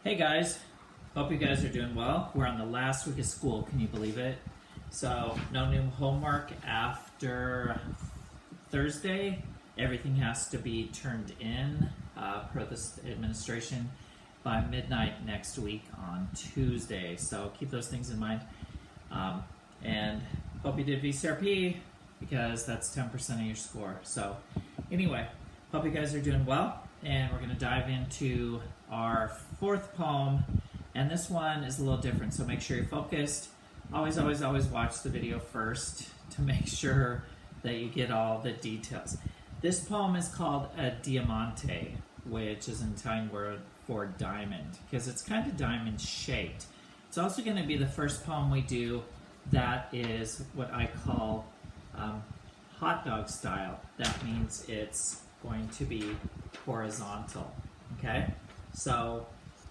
Hey guys, hope you guys are doing well. We're on the last week of school, can you believe it? So, no new homework after Thursday. Everything has to be turned in per this administration by midnight next week on Tuesday. So, keep those things in mind. And hope you did VCRP because that's 10% of your score. So, anyway, hope you guys are doing well. And we're going to dive into our fourth poem, and this one is a little different, so make sure you're focused. Always watch the video first to make sure that you get all the details. This poem is called a Diamante, which is an Italian word for diamond, because it's kind of diamond shaped. It's also going to be the first poem we do that is what I call hot dog style. That means it's going to be horizontal, okay? So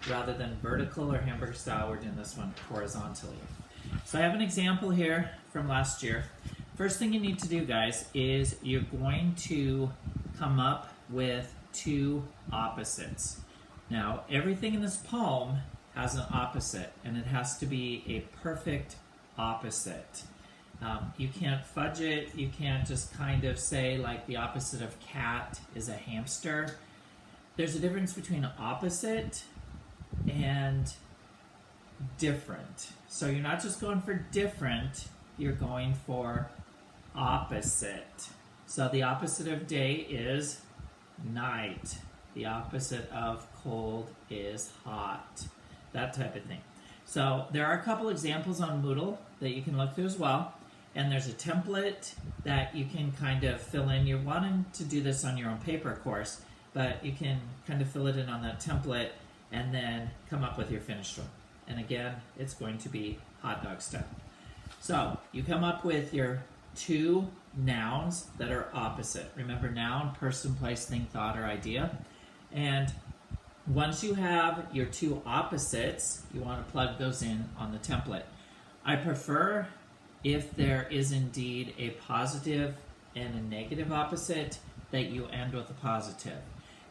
rather than vertical or hamburger style, we're doing this one horizontally. So I have an example here from last year. First thing you need to do, guys, is you're going to come up with two opposites. Now, everything in this poem has an opposite, and it has to be a perfect opposite. You can't fudge it. You can't just kind of say like the opposite of cat is a hamster. There's a difference between opposite and different. So you're not just going for different, you're going for opposite. So the opposite of day is night. The opposite of cold is hot. That type of thing. So there are a couple examples on Moodle that you can look through as well. And there's a template that you can kind of fill in. You're wanting to do this on your own paper, of course, but you can kind of fill it in on that template and then come up with your finished one. And again, it's going to be hot dog style. So you come up with your two nouns that are opposite. Remember, noun, person, place, thing, thought, or idea. And once you have your two opposites, you want to plug those in on the template. I prefer, if there is indeed a positive and a negative opposite, that you end with a positive.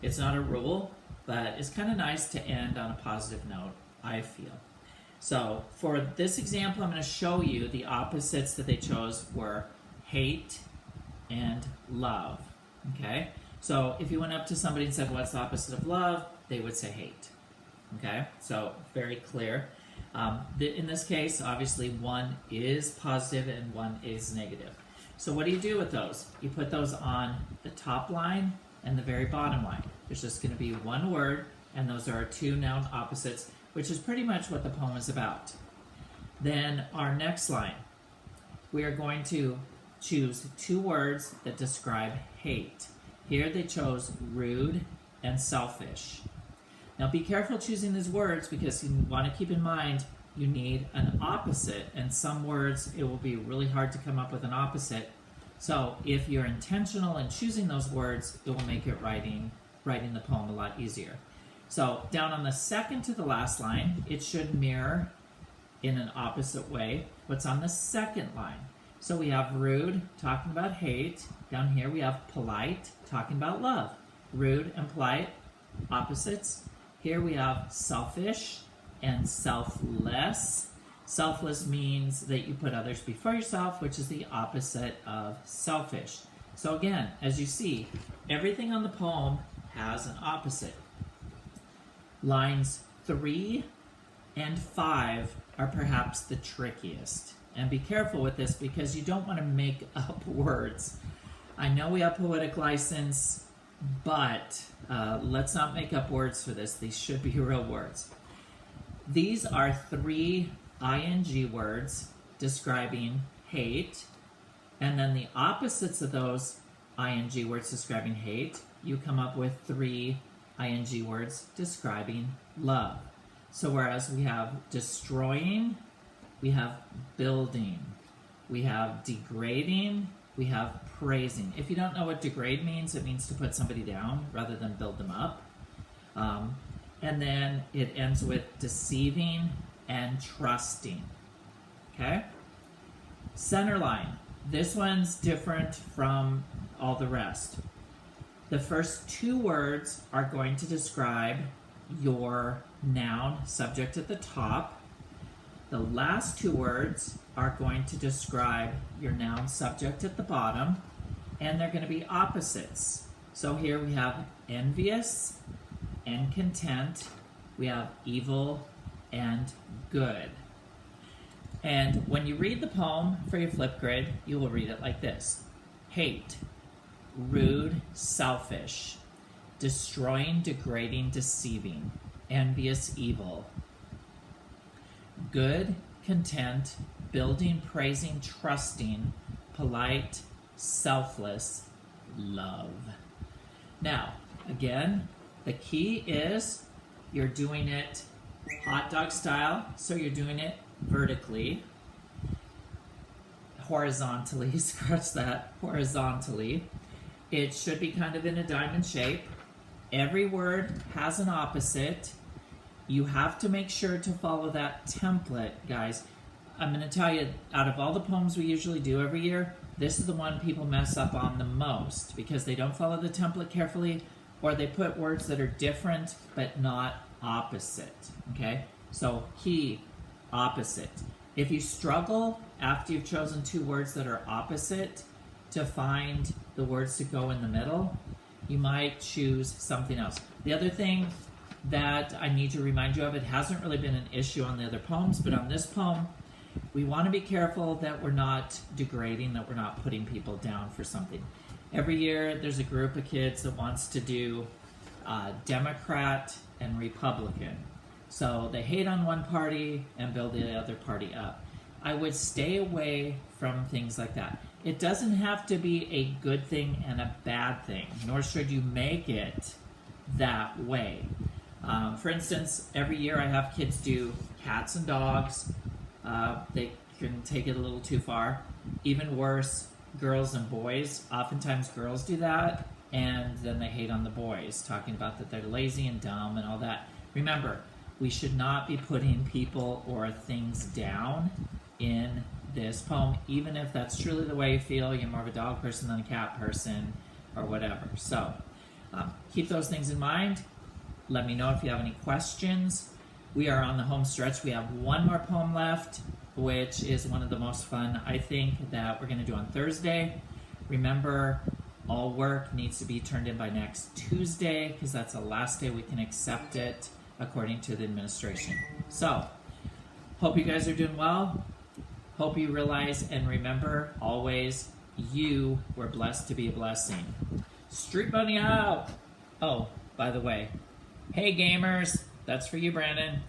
It's not a rule, but it's kind of nice to end on a positive note, I feel. So for this example, I'm going to show you the opposites that they chose were hate and love. Okay? So if you went up to somebody and said, what's the opposite of love? They would say hate. Okay? So very clear. In this case, obviously, one is positive and one is negative. So what do you do with those? You put those on the top line and the very bottom line. There's just going to be one word, and those are our two noun opposites, which is pretty much what the poem is about. Then our next line, we are going to choose two words that describe hate. Here they chose rude and selfish. Now be careful choosing these words because you want to keep in mind you need an opposite, and some words it will be really hard to come up with an opposite. So if you're intentional in choosing those words, it will make it writing the poem a lot easier. So down on the second to the last line, it should mirror in an opposite way what's on the second line. So we have rude, talking about hate. Down here we have polite, talking about love. Rude and polite, opposites. Here we have selfish and selfless. Selfless means that you put others before yourself, which is the opposite of selfish. So again, as you see, everything on the poem has an opposite. Lines 3 and 5 are perhaps the trickiest. And be careful with this because you don't want to make up words. I know we have poetic license, but let's not make up words for this. These should be real words. These are three ing words describing hate, and then the opposites of those ing words describing hate, you come up with three ing words describing love. So whereas we have destroying, we have building, we have degrading, we have praising. If you don't know what degrade means, it means to put somebody down rather than build them up. And then it ends with deceiving and trusting. Okay? Center line. This one's different from all the rest. The first two words are going to describe your noun subject at the top. The last two words are going to describe your noun subject at the bottom, and they're going to be opposites. So here we have envious and content. We have evil and good. And when you read the poem for your flip grid, you will read it like this. Hate, rude, selfish, destroying, degrading, deceiving, envious, evil. Good, content, building, praising, trusting, polite, selfless, love. Now, again, the key is you're doing it hot dog style, so you're doing it vertically, horizontally, scratch that, horizontally. It should be kind of in a diamond shape. Every word has an opposite. You have to make sure to follow that template, guys. I'm going to tell you, out of all the poems we usually do every year, this is the one people mess up on the most because they don't follow the template carefully, or they put words that are different but not opposite, okay? So he, opposite. If you struggle after you've chosen two words that are opposite to find the words to go in the middle, you might choose something else. The other thing that I need to remind you of, it hasn't really been an issue on the other poems, but on this poem, we want to be careful that we're not degrading, that we're not putting people down for something. Every year, there's a group of kids that wants to do Democrat and Republican. So they hate on one party and build the other party up. I would stay away from things like that. It doesn't have to be a good thing and a bad thing, nor should you make it that way. For instance, every year I have kids do cats and dogs. They can take it a little too far. Even worse, girls and boys. Oftentimes girls do that, and then they hate on the boys, talking about that they're lazy and dumb and all that. Remember, we should not be putting people or things down in this poem, even if that's truly the way you feel. You're more of a dog person than a cat person or whatever. So keep those things in mind. Let me know if you have any questions. We are on the home stretch. We have one more poem left, which is one of the most fun, I think, that we're going to do on Thursday. Remember, all work needs to be turned in by next Tuesday because that's the last day we can accept it according to the administration. So, hope you guys are doing well. Hope you realize and remember always you were blessed to be a blessing. Street Bunny out! Oh, by the way, hey gamers, that's for you, Brandon.